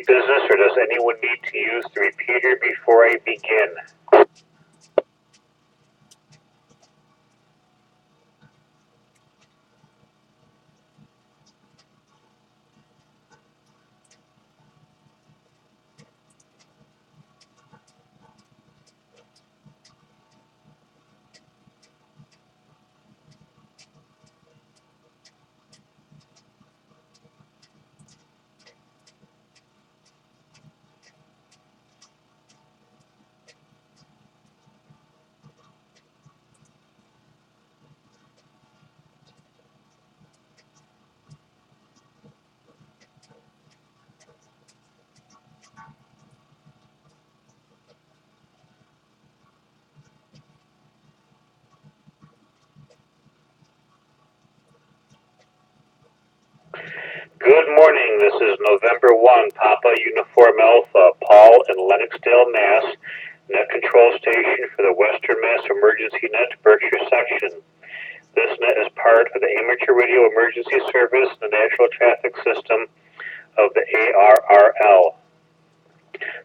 any business, or does anyone need to use the repeater before I begin? Good morning. This is November 1, Papa Uniform Alpha, Paul in Lennoxdale, Mass. Net control station for the Western Mass Emergency Net Berkshire section. This net is part of the Amateur Radio Emergency Service and the National Traffic System of the ARRL.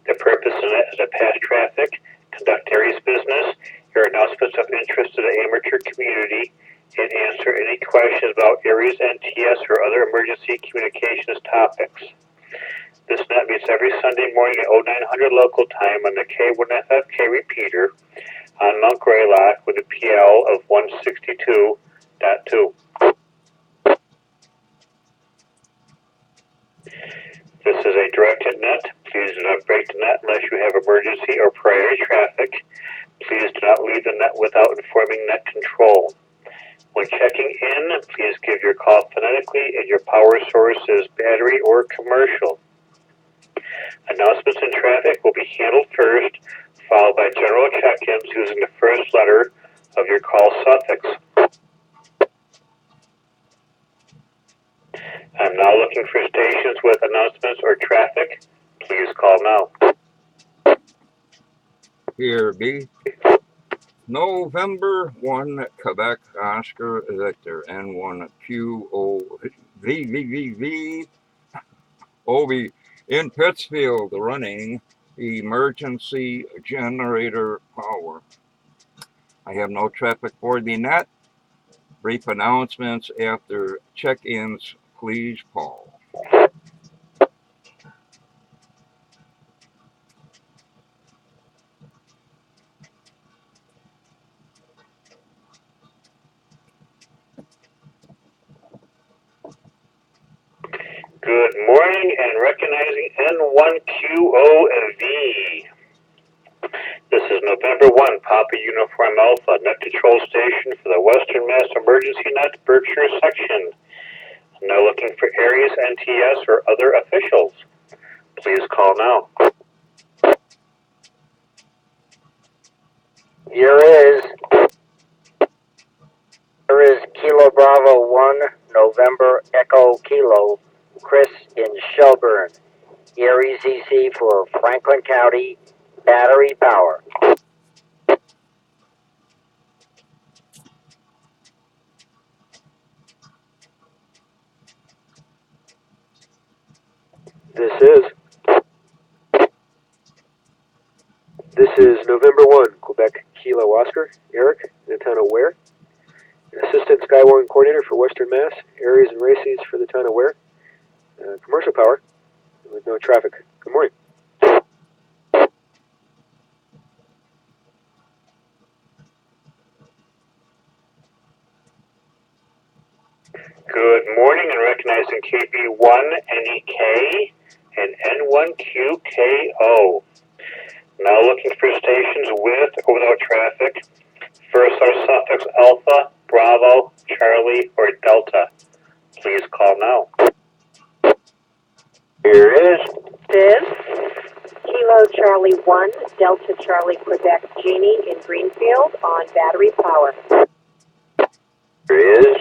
The purpose of the net is to pass traffic, conduct area's business, hear announcements of interest to the amateur community, and answer any questions about areas, NTS, or other emergency communications topics. This net meets every Sunday morning at 0900 local time on the K1FFK repeater on Mount Greylock with a PL of 162.2. This is a directed net. Please do not break the net unless you have emergency or priority traffic. Please do not leave the net without informing net control. When checking in, please give your call phonetically and your power source is battery or commercial. Announcements and traffic will be handled first, followed by general check-ins using the first letter of your call suffix. I'm now looking for stations with announcements or traffic. Please call now. Here be November 1, Quebec, Oscar Victor, N1PUA, OB in Pittsfield, running emergency generator power. I have no traffic for the net. Brief announcements after check-ins, please, Paul. Good morning and recognizing N1QOV. This is November 1, Papa Uniform Alpha, net control station for the Western Mass Emergency Net Berkshire section. I'm now looking for areas, NTS, or other officials. Please call now. Here is Kilo Bravo 1, November Echo Kilo, Chris in Shelburne. Erie ZC for Franklin County, battery power. This is November 1, Quebec Kilo Oscar, Eric, in the town of Ware. Assistant Skywarn Coordinator for Western Mass, areas and races for the town of Ware. Commercial power with no traffic. Good morning. Good morning and recognizing KB1NEK and N1QKO. Now looking for stations with or without traffic. First our suffix Alpha, Bravo, Charlie, or Delta. Please call now. Here is Kilo Charlie 1, Delta Charlie Quebec Genie in Greenfield on battery power. Here is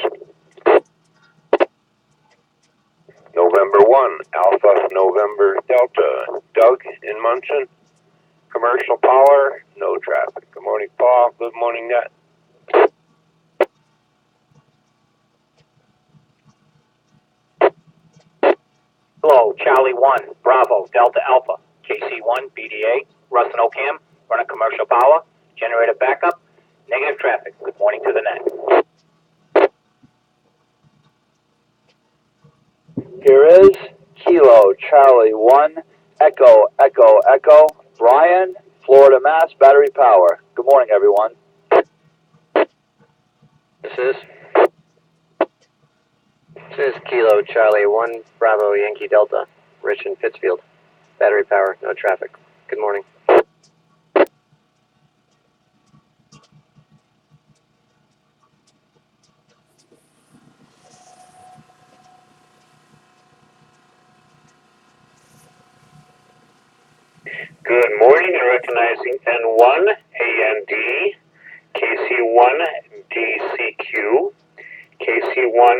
November 1, Alpha November Delta, Doug in Munson. Commercial power, no traffic. Good morning, Paul. Good morning, Net. Hello, Charlie 1, Bravo, Delta Alpha, KC1, BDA, Russ and Ocam, running commercial power, generator backup, negative traffic. Good morning to the net. Here is Kilo Charlie 1, Echo, Echo, Echo, Brian, Florida, Mass, battery power. Good morning, everyone. This is Kilo Charlie 1, Bravo, Yankee Delta, Rich in Pittsfield. Battery power, no traffic. Good morning. Good morning and recognizing N1 AND, KC1 DCQ, KC1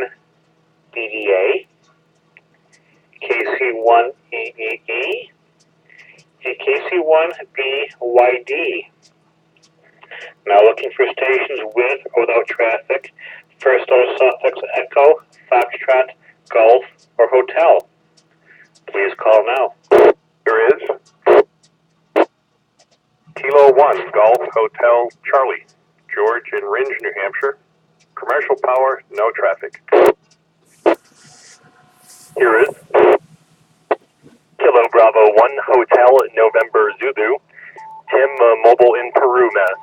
BDA, KC1 EEE, and KC1 BYD. Now looking for stations with or without traffic. First letter suffix Echo, Foxtrot, Golf, or Hotel. Please call now. Here is Kilo 1, Golf Hotel Charlie, George in Ringe, New Hampshire. Commercial power, no traffic. Here is Kilo Bravo 1, Hotel November Zulu, Tim Mobile in Peru, Mass.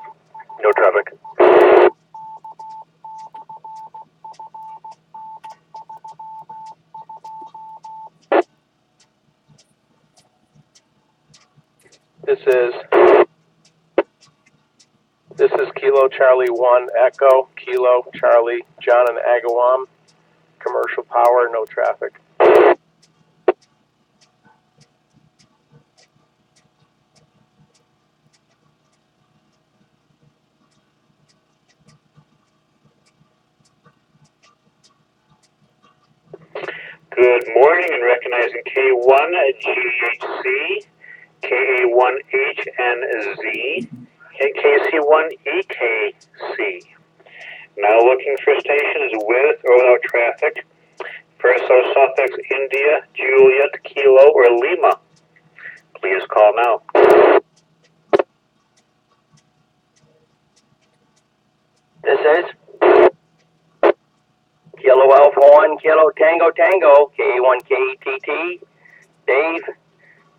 No traffic. This is Kilo Charlie 1, Echo, Kilo Charlie, John and Agawam. Commercial power, no traffic. Good morning and recognizing K1 GHC, KA1HNZ, and KC1EKC. Now looking for stations with or without traffic. First letter suffix India, Juliet, Kilo, or Lima. Please call now. This is Kilo Alpha 1, Kilo Tango Tango, K1KTT, Dave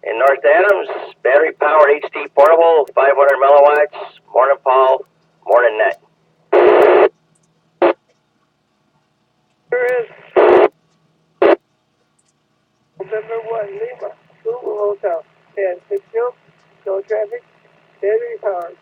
in North Adams, battery powered HD portable, 500 milliwatts, morning Paul, morning net. Here is November 1, Lima, Google Hotel, 10, Pittsfield, no traffic, battery powered.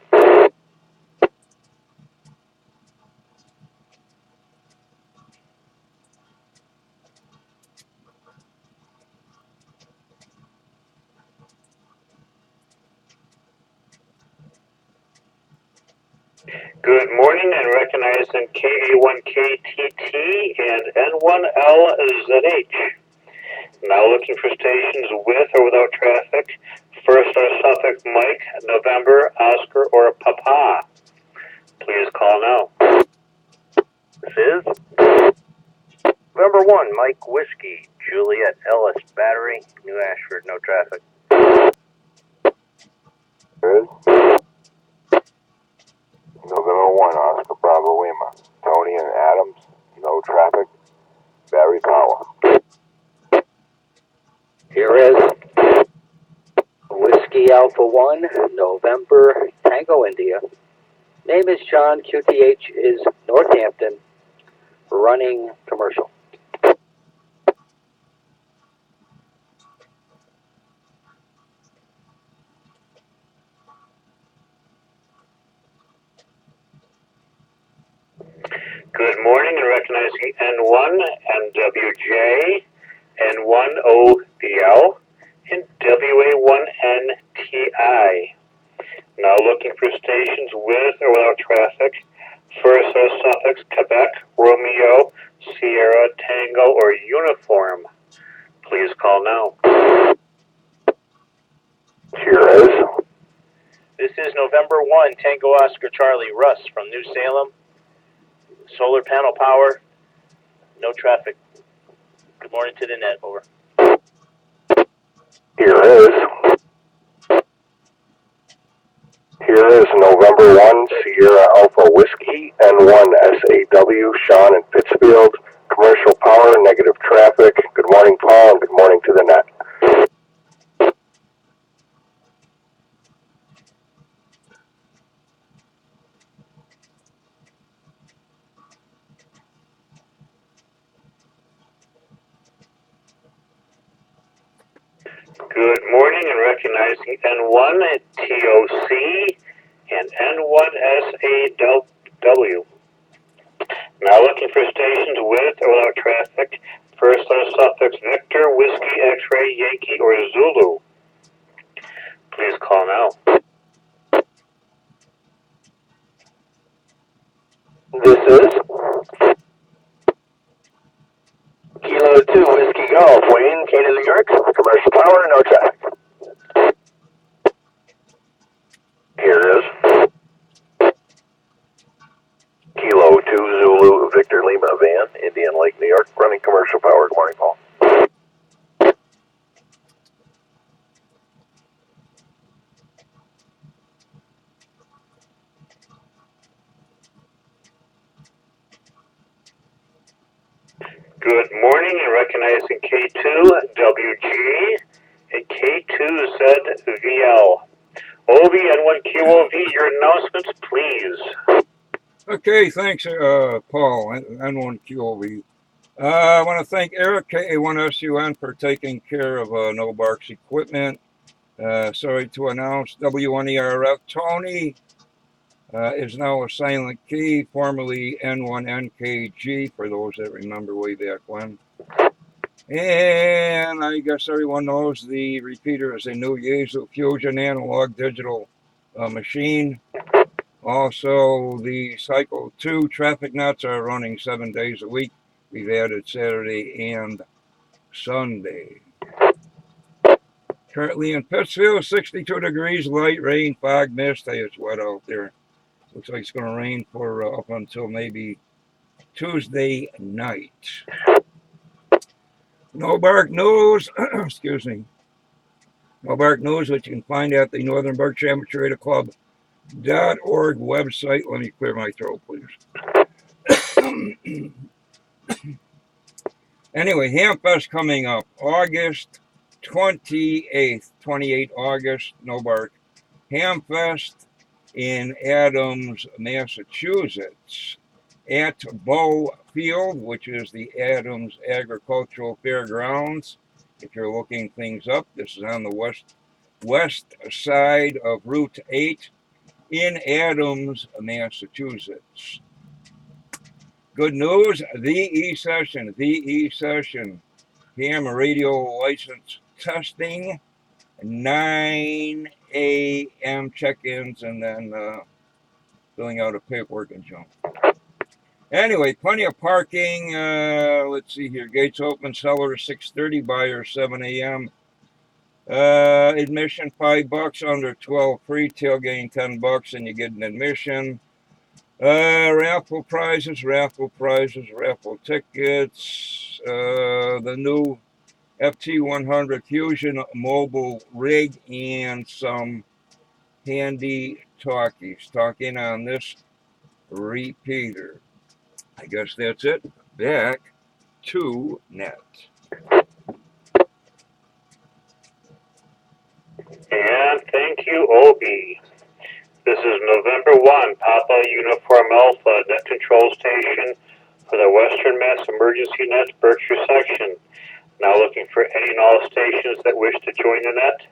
Good morning and recognizing KA1KTT and N1LZH. Now looking for stations with or without traffic. First letter suffix Mike, November, Oscar, or Papa. Please call now. This is November 1, Mike Whiskey, Juliet Ellis Battery, New Ashford, no traffic. Here is November 1, Oscar Bravo Lima, Tony and Adams, no traffic, battery power. Here is Whiskey Alpha 1, November, Tango, India. Name is John, QTH is Northampton, running commercial. Good morning and recognizing N1, NWJ, N1OBL, and WA1NTI. Now looking for stations with or without traffic. First letter suffix Quebec, Romeo, Sierra, Tango, or Uniform. Please call now. Here is This is November 1, Tango Oscar Charlie, Russ from New Salem. Solar panel power, no traffic. Good morning to the net, over. Here is November 1, Sierra Alpha Whiskey, N1SAW, Sean in Pittsfield, commercial power, negative traffic. Good morning, Paul, and good morning to the net. Good morning, and recognizing N1TOC and N1SAW. Now looking for stations with or without traffic. First letter suffix Victor, Whiskey, X-ray, Yankee, or Zulu. Please call now. This is Kilo 2 Whiskey Golf, Wayne, Cane, New York, commercial power, no traffic. Here is Kilo 2 Zulu Victor Lima van, Indian Lake, New York, running commercial power. Good morning, Paul. Good morning, and recognizing K2WG and K2ZVL. OB N1QOV, your announcements, please. Okay, thanks, Paul, N1QOV. I want to thank Eric, K1SUN, for taking care of No Bark's equipment. Sorry to announce W1ERF Tony is now a silent key, formerly N1NKG, for those that remember way back when. And I guess everyone knows the repeater is a new Yaesu Fusion analog digital machine. Also, the Cycle 2 traffic nuts are running 7 days a week. We've added Saturday and Sunday. Currently in Pittsfield, 62 degrees, light rain, fog, mist. Hey, it's wet out there. Looks like it's going to rain for up until maybe Tuesday night. No Bark News, excuse me. No Bark News, which you can find at the Northern Berkshire Amateur Radio Club.org website. Let me clear my throat, please. Anyway, Hamfest coming up August 28th, 28 August, no Bark. Hamfest in Adams, Massachusetts, at Bow Field, which is the Adams Agricultural Fairgrounds. If you're looking things up, this is on the west side of Route 8 in Adams, Massachusetts. Good news, the E-Session, ham radio license testing, 9 a.m. check-ins, and then filling out a paperwork and junk. Anyway, plenty of parking. Let's see here. Gates open, cellar 6:30, buyer 7 a.m. Admission $5, under 12 free, tailgating $10, and you get an admission. Raffle prizes, raffle tickets. The new FT100 Fusion mobile rig and some handy talkies. Talking on this repeater. I guess that's it. Back to net. And thank you, Obi. This is November 1, Papa Uniform Alpha, net control station for the Western Mass Emergency Net Berkshire section. Now looking for any and all stations that wish to join the net.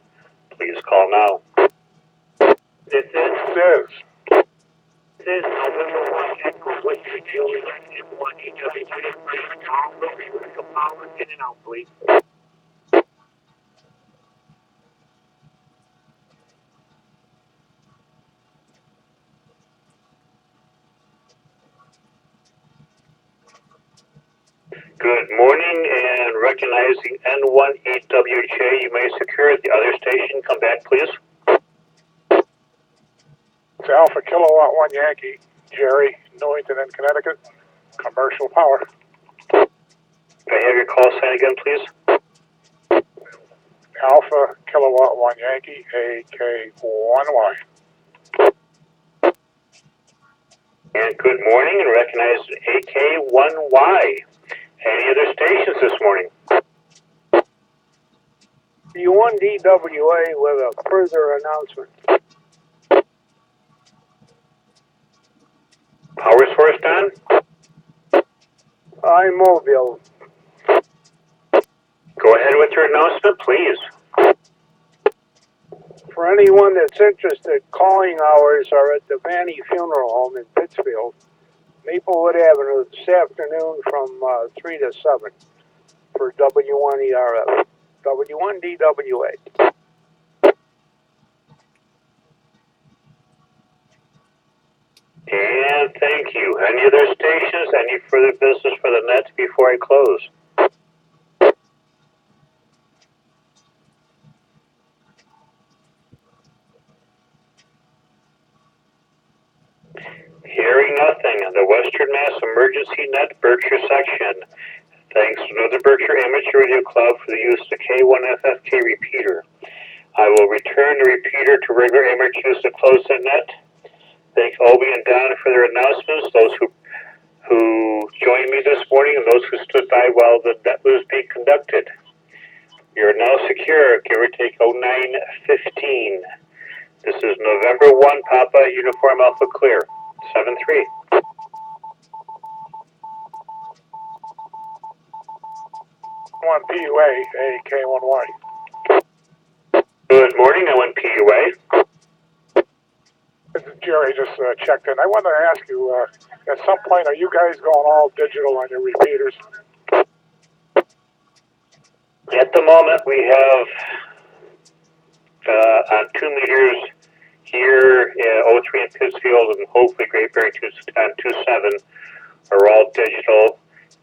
Please call now. This is November 1, Echo Whiskey, Julie, N1EW, power in and out, please. Good morning, and recognizing N18WJ, you may secure the other station. Come back, please. It's Alpha Kilowatt 1 Yankee, Jerry, Newington, and Connecticut, commercial power. May I have your call sign again, please? Alpha Kilowatt 1 Yankee, AK1Y. And good morning, and recognize AK1Y. Any other stations this morning? N1PUA with a further announcement. Power source, Don? iMobile. Go ahead with your announcement, please. For anyone that's interested, calling hours are at the Vanny Funeral Home in Pittsfield, Maplewood Avenue, this afternoon from 3 to 7 for W1ERF. W1DWA. And thank you. Any other stations? Any further business for the net before I close? Hearing nothing on the Western Mass Emergency Net Berkshire section. Thanks to Northern Berkshire Amateur Radio Club for the use of the K1FFK repeater. I will return the repeater to regular amateur use to close the net. Thank Obi and Don for their announcements, those who joined me this morning and those who stood by while the net was being conducted. You're now secure, give or take 0915. This is November 1, Papa, Uniform Alpha Clear, 7-3. N1PUA, AK1Y. Good morning, N1PUA. This is Jerry, just checked in. I wanted to ask you, at some point, are you guys going all digital on your repeaters? At the moment, we have on 2 meters here, 03 in Pittsfield, and hopefully Great Barrington on 27 are all digital.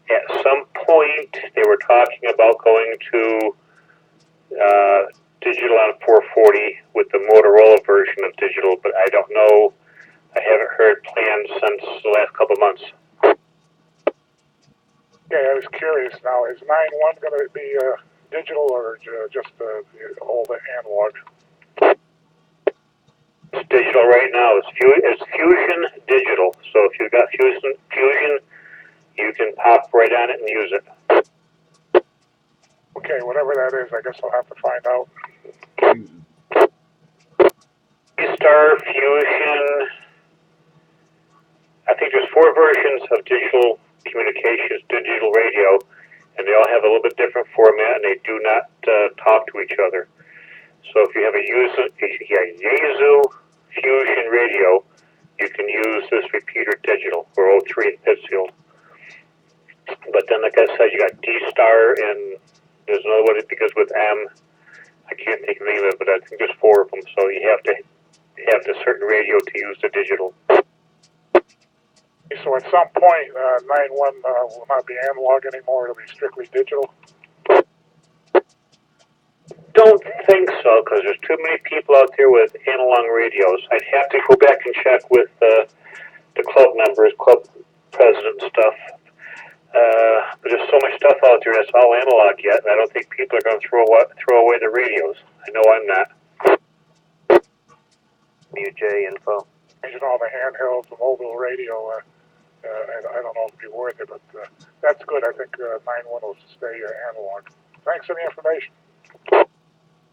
At some point, they were talking about going to digital on 440 with the Motorola version of digital, but I don't know. I haven't heard plans since the last couple of months. Okay, I was curious now. Is 9.1 going to be digital or just all the analog? It's digital right now. It's Fusion Digital. So if you've got Fusion, you can pop right on it and use it. Okay, whatever that is, I guess I'll have to find out. Star Fusion. I think there's 4 versions of digital communications, digital radio, and they all have a little bit different format, and they do not talk to each other. So if you have a Yaesu Fusion radio, you can use this repeater digital for 03 in Pittsfield. But then, like I said, you got D-Star, and there's another one that begins with M. I can't think of the name of it, but I think there's 4 of them. So you have to have the certain radio to use the digital. So at some point, 9.1 will not be analog anymore. It'll be strictly digital. Don't think so, because there's too many people out there with analog radios. I'd have to go back and check with the club members, club president and stuff. But there's so much stuff out there that's all analog yet, and I don't think people are going to throw away the radios. I know I'm not. WJ info. Changing all the handhelds, the mobile radio, I don't know if it'd be worth it, but that's good. I think 9.1 will stay analog. Thanks for the information.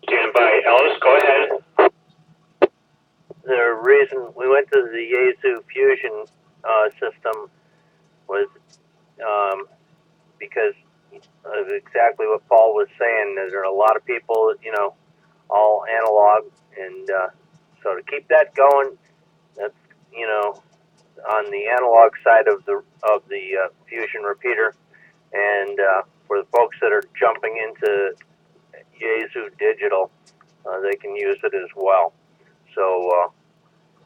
Stand by. Ellis, go ahead. The reason we went to the Yaesu Fusion system was because of exactly what Paul was saying. There are a lot of people, all analog, and so to keep that going, that's on the analog side of the Fusion repeater, and for the folks that are jumping into Yaesu digital, they can use it as well. So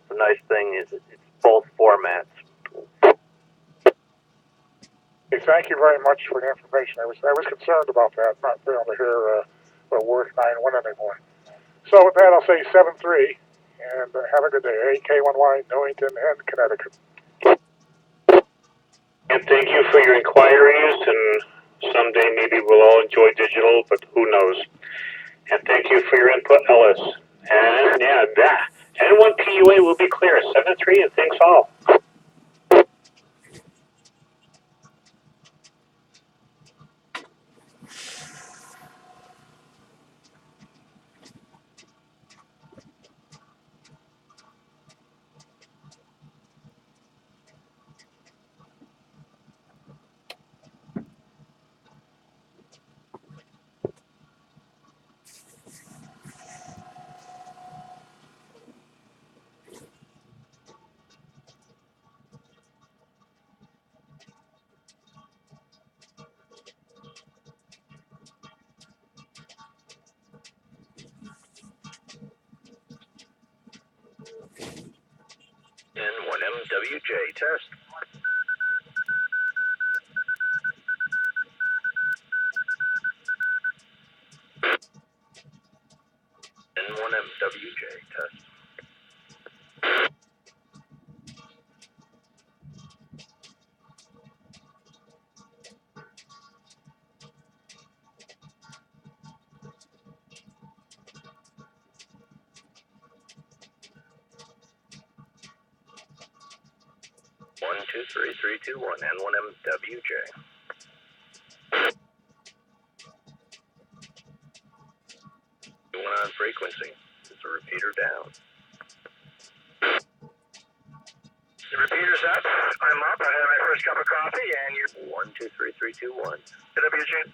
the nice thing is it's both formats. Hey, thank you very much for the information. I was concerned about that, not being able to hear the word 9.1 anymore. So with that, I'll say 7-3, and have a good day. AK1Y, Newington, and Connecticut. And thank you for your inquiries, and someday maybe we'll all enjoy digital, but who knows. And thank you for your input, Ellis. And yeah, that N1PUA will be clear. 7-3, and thanks all. N1MWJ test. N1MWJ test. One, two, three, three, two, one. N1MWJ. One on frequency. Is the repeater down? The repeater's up. I'm up. I had my first cup of coffee, and you're 1, 2, 3, 3, 2, 1. WG.